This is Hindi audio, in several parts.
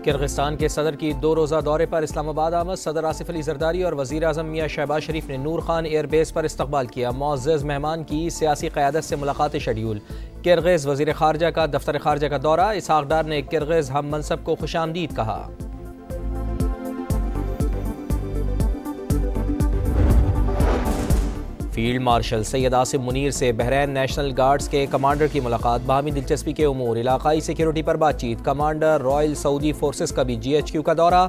किर्गिस्तान के सदर की 2 रोज़ा दौरे पर इस्लामाबाद आमद सदर आसिफ अली जरदारी और वज़ीर आज़म मियाँ शहबाज शरीफ ने नूर खान एयरबेस पर इस्तकबाल किया। मुअज़्ज़ज़ मेहमान की सियासी क़यादत से मुलाकात शेड्यूल। किर्गिज़ वज़ीर ख़ारजा का दफ्तर ख़ारजा का दौरा। इसहाक़ डार ने किर्गिज़ हम मनसब को खुशामदीद कहा। फील्ड मार्शल सैयद आसिम मुनीर से बहरैन नेशनल गार्ड्स के कमांडर की मुलाकात। बाहमी दिलचस्पी के उमूर, इलाकाई सिक्योरिटी पर बातचीत। कमांडर रॉयल सऊदी फोर्सेस का भी GHQ का दौरा।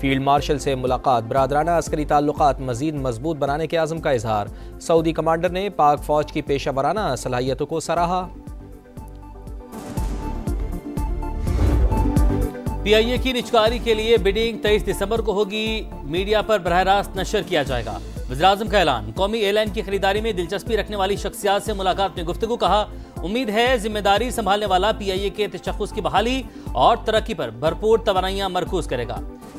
फील्ड मार्शल से मुलाकात। बरादराना अस्करी ताल्लुकात मजीद मजबूत बनाने के आज़म का इजहार। सऊदी कमांडर ने पाक फौज की पेशा वराना सलाहियतों को सराहा। PIA की निजकारी के लिए बिडिंग 23 दिसंबर को होगी। मीडिया पर बरह रास्त नशर किया जाएगा। वज़ीर-ए-आज़म का ऐलान। कौमी एयरलाइन की खरीदारी में दिलचस्पी रखने वाली शख्सियात से मुलाकात में गुफ्तगू। कहा, उम्मीद है जिम्मेदारी संभालने वाला PIA के तशख़्ख़ुस की बहाली और तरक्की पर भरपूर तवानाइयाँ मरकूज करेगा।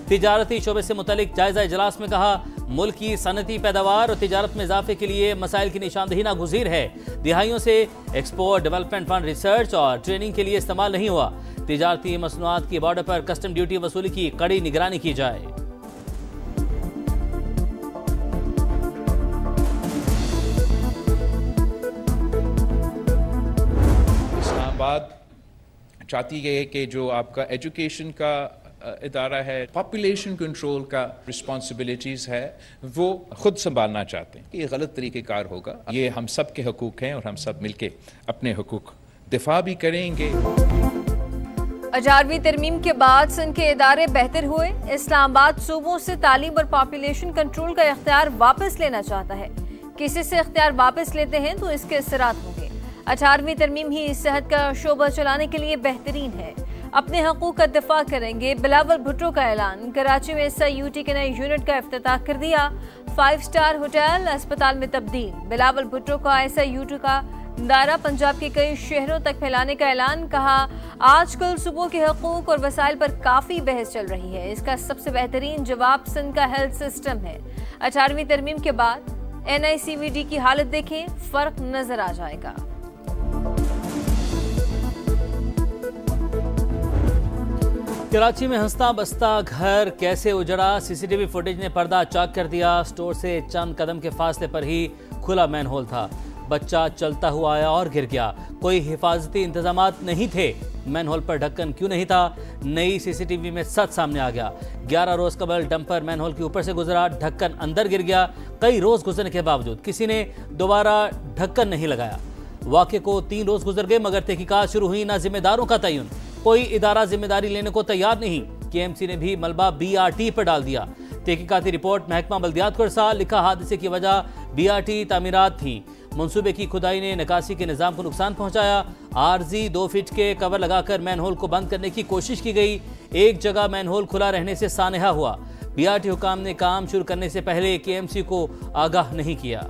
तिजारती शोबे से मुतल्लिक जायजा इजलास में कहा, मुल्क की सनती पैदावार और तिजारत में इजाफे के लिए मसाइल की निशानदही नागुज़ीर है। दिहाइयों से एक्सपोर्ट डेवलपमेंट फंड रिसर्च और ट्रेनिंग के लिए इस्तेमाल नहीं हुआ। तिजारती मसनूआत की बॉर्डर पर कस्टम ड्यूटी वसूली की कड़ी निगरानी की जाए। इस्लामाबाद चाहती है कि जो आपका एजुकेशन का इदारा है, पॉपुलेशन कंट्रोल का रिस्पॉन्सिबिलिटीज़ है, वो खुद संभालना चाहते हैं। ये गलत तरीक़ेकार होगा। ये हम सब के हकूक़ हैं और हम सब मिलके अपने हकूक़ दिफा भी करेंगे। 11वीं तरमीम के बाद सिंध के इदारे बेहतर हुए। इस्लामाबाद सूबों से तालीम और पॉपुलेशन कंट्रोल का इख्तियार वापस लेना चाहता है। किसी से इख्तियार वापस लेते हैं तो इसके असरात होंगे। 18वीं तरमीम ही सेहत का शोबा चलाने के लिए बेहतरीन है। अपने हकूक़ का दिफा करेंगे। बिलावल भुट्टो का ऐलान। कराची में SIUT के नए यूनिट का इफ्तिताह कर दिया। 5 स्टार होटल अस्पताल में तब्दील। बिलावल भुट्टो का SIUT का दायरा पंजाब के कई शहरों तक फैलाने का ऐलान। कहा, आजकल सूबों के हकूक और वसाइल पर काफी बहस चल रही है। इसका सबसे बेहतरीन जवाब सिंध का हेल्थ सिस्टम है। 18वीं तरमीम के बाद NICVD की हालत देखें, फर्क नजर आ जाएगा। कराची में हंसता बसता घर कैसे उजड़ा, CCTV फुटेज ने पर्दा चाक कर दिया। स्टोर से चंद कदम के फासले पर ही खुला मैन होल था। बच्चा चलता हुआ आया और गिर गया। कोई हिफाजती इंतजामात नहीं थे। मैन होल पर ढक्कन क्यों नहीं था? नई CCTV में सच सामने आ गया। 11 रोज कबल डंपर मैन होल के ऊपर से गुजरा, ढक्कन अंदर गिर गया। कई रोज गुजरने के बावजूद किसी ने दोबारा ढक्कन नहीं लगाया। वाक़े को 3 रोज गुजर गए मगर तहकीकात शुरू हुई ना जिम्मेदारों का तयन। कोई इदारा जिम्मेदारी लेने को तैयार नहीं। KMC ने भी मलबा BRT पर डाल दिया। तहकीकाती रिपोर्ट महकमा बल्दियात को इरसाल। लिखा, हादसे की वजह BRT तामीरात थी। मंसूबे की खुदाई ने निकासी के निज़ाम को नुकसान पहुंचाया। आरजी 2 फीट के कवर लगाकर मैन होल को बंद करने की कोशिश की गई। एक जगह मैन होल खुला रहने से सानहा हुआ। BRT हुकाम ने काम शुरू करने से पहले KMC को आगाह नहीं किया।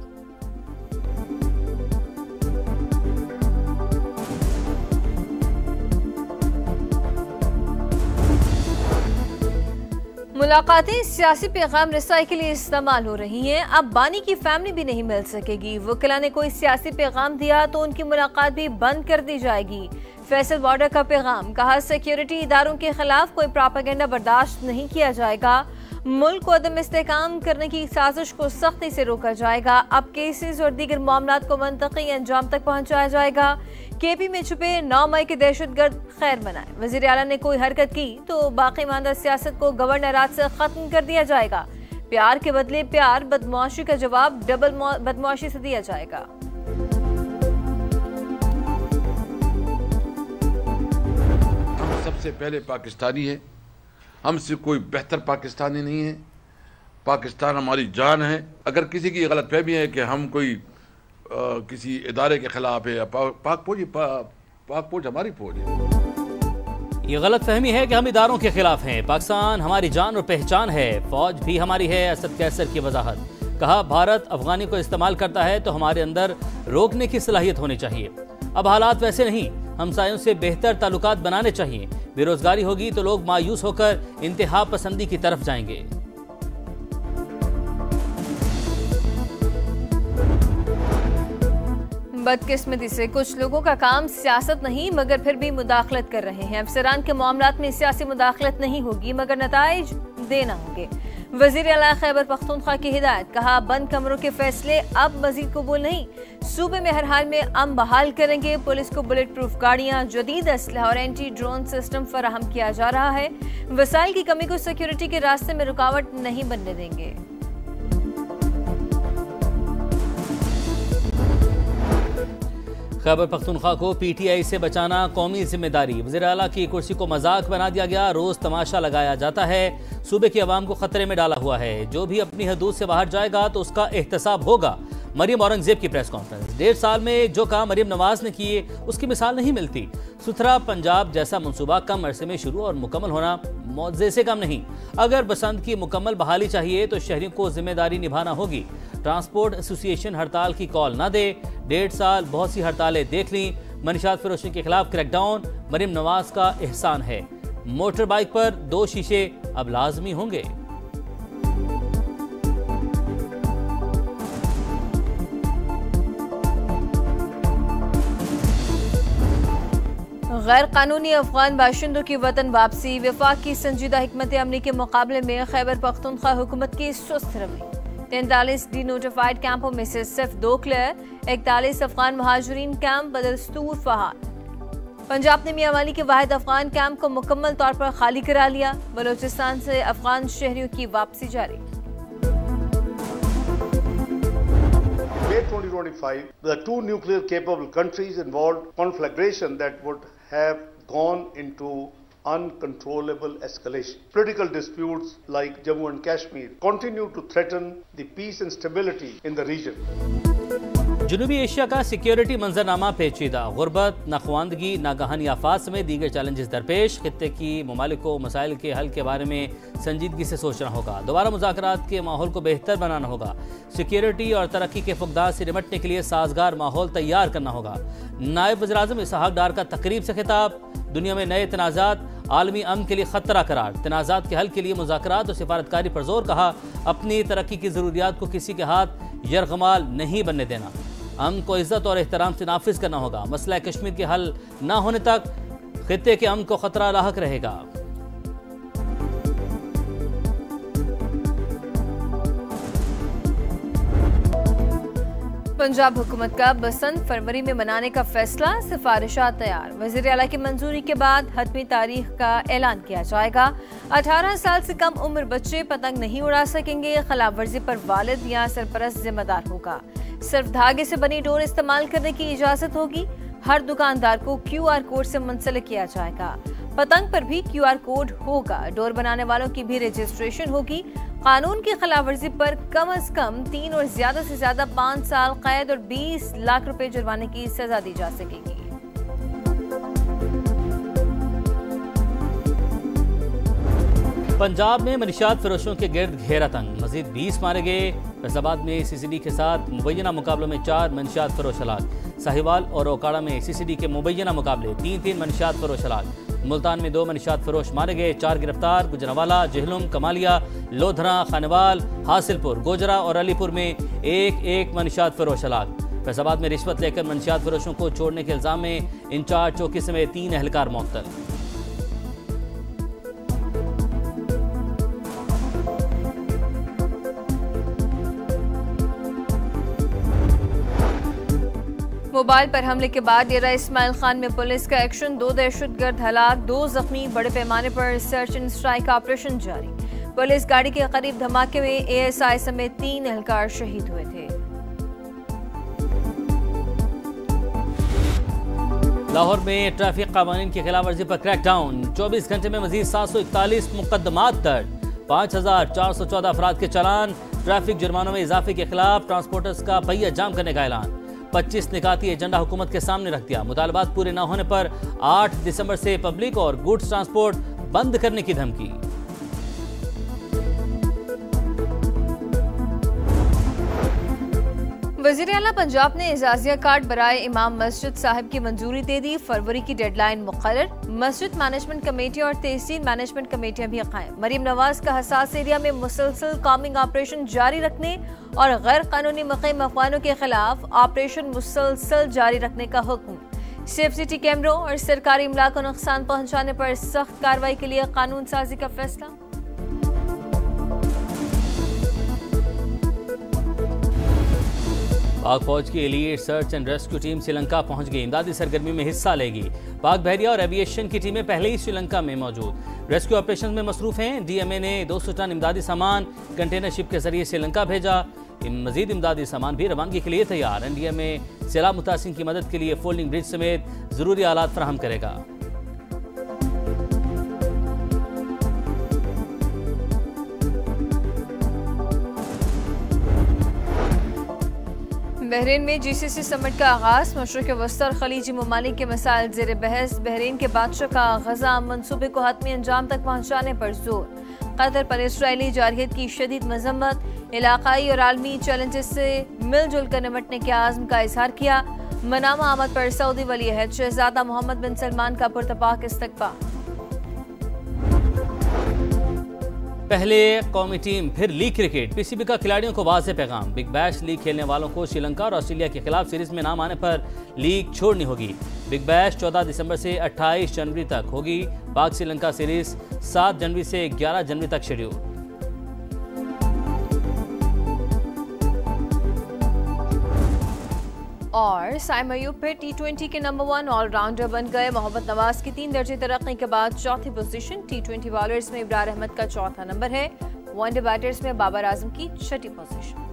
मुलाकातें सियासी पैगाम रसाई के लिए इस्तेमाल हो रही हैं। अब बानी की फैमिली भी नहीं मिल सकेगी। वकीला ने कोई सियासी पैगाम दिया तो उनकी मुलाकात भी बंद कर दी जाएगी। फैसल बॉर्डर का पैगाम। कहा, सिक्योरिटी इदारों के खिलाफ कोई प्रोपेगेंडा बर्दाश्त नहीं किया जाएगा। मुल्क को अदम इस्तेहकाम करने की साजिश को सख्ती से रोका जाएगा। अब केसेस और दीगर मामलात को मंतकी अंजाम तक पहुंचाया जाएगा। KP में छुपे 9 मई के दहशतगर्द खैर मनाए। वज़ीर आला ने कोई हरकत की तो बाकी मानदा सियासत को गवर्नरात से खत्म कर दिया जाएगा। प्यार के बदले प्यार, बदमाशी का जवाब डबल बदमाशी से दिया जाएगा। हम सबसे पहले पाकिस्तानी है। हमसे कोई बेहतर पाकिस्तानी नहीं है। पाकिस्तान हमारी जान है। अगर किसी की गलतफहमी है कि हम कोई किसी इदारे के खिलाफ है, पाक फौज हमारी फौज है। ये गलत फहमी है कि हम इदारों के खिलाफ हैं। पाकिस्तान हमारी जान और पहचान है। फौज भी हमारी है। असद कैसर की वजाहत। कहा, भारत अफगानी को इस्तेमाल करता है तो हमारे अंदर रोकने की सलाहियत होनी चाहिए। अब हालात वैसे नहीं। हमसायों से बेहतर ताल्लुकात बनाने चाहिए। बेरोजगारी होगी तो लोग मायूस होकर इंतहा पसंदी की तरफ जाएंगे। बदकिस्मती से कुछ लोगों का काम सियासत नहीं मगर फिर भी मुदाखलत कर रहे हैं। अफसरान के मामलात में सियासी मुदाखलत नहीं होगी मगर नताइज देना होंगे। वजीर आला खैबर पख्तूनख्वा की हिदायत, कहा बंद कमरों के फैसले अब मजीद कबूल नहीं। सूबे में हर हाल में अमन बहाल करेंगे। पुलिस को बुलेट प्रूफ गाड़ियां, जदीद असलहा और एंटी ड्रोन सिस्टम फराहम किया जा रहा है। वसाइल की कमी को सिक्योरिटी के रास्ते में रुकावट नहीं बनने देंगे। खैबर पख्तूनख्वा को पीटीआई से बचाना कौमी जिम्मेदारी। वज़ीर आला की कुर्सी को मजाक बना दिया गया, रोज तमाशा लगाया जाता है। सूबे की आवाम को खतरे में डाला हुआ है। जो भी अपनी हदूद से बाहर जाएगा तो उसका एहतसाब होगा। मरीम औरंगजेब की प्रेस कॉन्फ्रेंस। 1.5 साल में जो काम मरीम नवाज ने किए उसकी मिसाल नहीं मिलती। सुथरा पंजाब जैसा मंसूबा कम अरसे में शुरू और मुकम्मल होना मौजे से कम नहीं। अगर बसंत की मुकम्मल बहाली चाहिए तो शहरियों को जिम्मेदारी निभाना होगी। ट्रांसपोर्ट एसोसिएशन हड़ताल की कॉल न दे। 1.5 साल बहुत सी हड़तालें देख ली। मंशियात फरोशी के खिलाफ क्रैकडाउन मरीम नवाज का एहसान है। मोटर बाइक पर 2 शीशे अब लाजमी होंगे। गैर कानूनी अफगान बाशिंदों की वतन वापसी। वफाक की संजीदा हिकमत अमली के मुकाबले में खैबर पख्तूनख्वा हुकूमत की सुस्त रवैया। 43 डी नोटिफाइड कैंपों में से सिर्फ 2 क्लियर। 41 अफगान महाजरीन कैंप बदस्तूर फहाल। पंजाब ने मियां वाली के वाहिद अफगान कैंप को मुकम्मल तौर पर खाली करा लिया। बलोचिस्तान से अफगान शहरियों की वापसी जारी। May 2025, the 2 nuclear capable countries involved conflagration that would have gone into uncontrollable escalation. Political disputes like Jammu and Kashmir continue to threaten the peace and stability in the region. जनूबी एशिया का सिक्योरिटी मंजरनामा पेचीदा। गुर्बत, नाखवानदगी, नागहानी आफात समेत दीगर चैलेंजेस दरपेश। खित्ते की ममालिक को मसाइल के हल के बारे में संजीदगी से सोचना होगा। दोबारा मुज़ाकरात के माहौल को बेहतर बनाना होगा। सिक्योरिटी और तरक्की के फुकदान से निपटने के लिए साजगार माहौल तैयार करना होगा। नायब वज़ीर-ए-आज़म इसहाक डार का तकरीब से खिताब। दुनिया में नए तनाज़ात आलमी अमन के लिए खतरा करार। तनाज़ात के हल के लिए मुज़ाकरात और सिफारतकारी पर जोर। कहा अपनी तरक्की की ज़रूरियात को किसी के हाथ यरगमाल नहीं बनने देना। अमन को इज्जत और एहतराम से नाफिज करना होगा। मसला कश्मीर के हल न होने तक खित्ते के अमन को खतरा लाहक रहेगा। पंजाब हुकूमत का बसंत फरवरी में मनाने का फैसला। सिफारिशात तैयार। वज़ीर आला की मंजूरी के बाद हतमी तारीख का ऐलान किया जाएगा। 18 साल से कम उम्र बच्चे पतंग नहीं उड़ा सकेंगे। खिलाफ वर्जी पर वालिद या सरपरस्त जिम्मेदार होगा। सिर्फ धागे से बनी डोर इस्तेमाल करने की इजाजत होगी। हर दुकानदार को QR कोड से मुंसलिक किया जाएगा। पतंग पर भी QR कोड होगा। डोर बनाने वालों की भी रजिस्ट्रेशन होगी। कानून की खिलाफवर्जी पर कम से कम 3 और ज्यादा से ज्यादा 5 साल कैद और 20 लाख रुपए जुर्माने की सजा दी जा सकेगी। पंजाब में मनशियात फरोशों के गिर्द घेरा तंग। मजीद 20 मारे गए। फैसलाबाद में CCD के साथ मुबैना मुकाबलों में 4 मनशियात फरोश हलाक। साहिवाल और ओकाड़ा में CCD के मुबैना मुकाबले 3-3 मनशियात फरोश हलाक। मुल्तान में 2 मनशियात फरोश मारे गए। 4 गिरफ्तार। गुजरावाला, जहलुम, कमालिया, लोधरा, खानेवाल, हासिलपुर, गोजरा और अलीपुर में 1-1 मनशियात फरोश हलाक। फैसलाबाद में रिश्वत लेकर मनशियात फरोशों को छोड़ने के इल्जाम में इंचार्ज चौकी समेत 3 एहलकार मुअत्तल। मोबाइल पर हमले के बाद डेरा इस्माइल खान में पुलिस का एक्शन। 2 दहशतगर्द हलाक, 2 जख्मी। बड़े पैमाने पर सर्च एंड स्ट्राइक ऑपरेशन जारी। पुलिस गाड़ी के करीब धमाके में ASI समेत 3 एहलकार शहीद हुए थे। लाहौर में ट्रैफिक कानून की खिलाफ वर्जी पर क्रैकडाउन। 24 घंटे में मजीद 741 मुकदमात दर्ज। 5414 अफराद के चालान। ट्रैफिक जुर्मानों में इजाफे के खिलाफ ट्रांसपोर्टर्स का पहिया जाम करने का ऐलान। 25 निकाती एजेंडा हुकूमत के सामने रख दिया। मुतालबात पूरे न होने पर 8 दिसंबर से पब्लिक और गुड्स ट्रांसपोर्ट बंद करने की धमकी। वज़ीर आला पंजाब ने एजाजिया कार्ड बराए इमाम मस्जिद साहिब की मंजूरी दे दी। फरवरी की डेडलाइन मुकर्रर। मस्जिद मैनेजमेंट कमेटी और तहसील मैनेजमेंट कमेटियां भी कायम। मरीम नवाज का हसास एरिया में मुसलसल कॉमिंग ऑपरेशन जारी रखने और गैर कानूनी मुक़ीम अफगानों के खिलाफ ऑपरेशन मुसलसल जारी रखने का हुक्म। सेफ कैमरों और सरकारी इमला को नुकसान पहुंचाने पर सख्त कार्रवाई के लिए कानून साजी का फैसला। पाक फौज की elite search and rescue team Sri Lanka पहुंच गई, इमदादी सरगर्मी में हिस्सा लेगी। पाक बहरिया और एविएशन की टीमें पहले ही श्रीलंका में मौजूद रेस्क्यू ऑपरेशन में मसरूफ हैं। डीएमए ने 200 टन इमदादी सामान कंटेनर शिप के जरिए श्रीलंका भेजा। मजीद इमदादी सामान भी रवानगी के लिए तैयार। एनडीएमए सैलाब मुतासिन की मदद के लिए फोल्डिंग ब्रिज समेत जरूरी आलात फराहम करेगा। बहरीन में जीसीसी समिट का आगाज। मशरक़ वस्ती और खलीजी ममालिक के मसाइल ज़ेर बहस। बहरीन के बादशाह का गजा मनसूबे को हतमी अंजाम तक पहुँचाने पर जोर। कतर पर इसराइली जारहियत की शदीद मजम्मत। इलाकाई और आलमी चैलेंजेस से मिलजुल कर निपटने के आज़म का इजहार किया। मनामा आमद पर सऊदी वली अहद शहजादा मोहम्मद बिन सलमान का पुरतपाक इस्तकबाल। पहले कौमी टीम फिर लीग क्रिकेट। पीसीबी का खिलाड़ियों को वाज़ेह पैगाम। बिग बैश लीग खेलने वालों को श्रीलंका और ऑस्ट्रेलिया के खिलाफ सीरीज में नाम आने पर लीग छोड़नी होगी। बिग बैश 14 दिसंबर से 28 जनवरी तक होगी। पाक श्रीलंका सीरीज 7 जनवरी से 11 जनवरी तक शेड्यूल। और साइम अयूब फिर T20 के नंबर 1 ऑलराउंडर बन गए। मोहम्मद नवाज की 3 दर्जे तरक्की के बाद चौथी पोजीशन। T20 बॉलर्स में इब्रार अहमद का चौथा नंबर है। वनडे बैटर्स में बाबर आजम की छठी पोजीशन।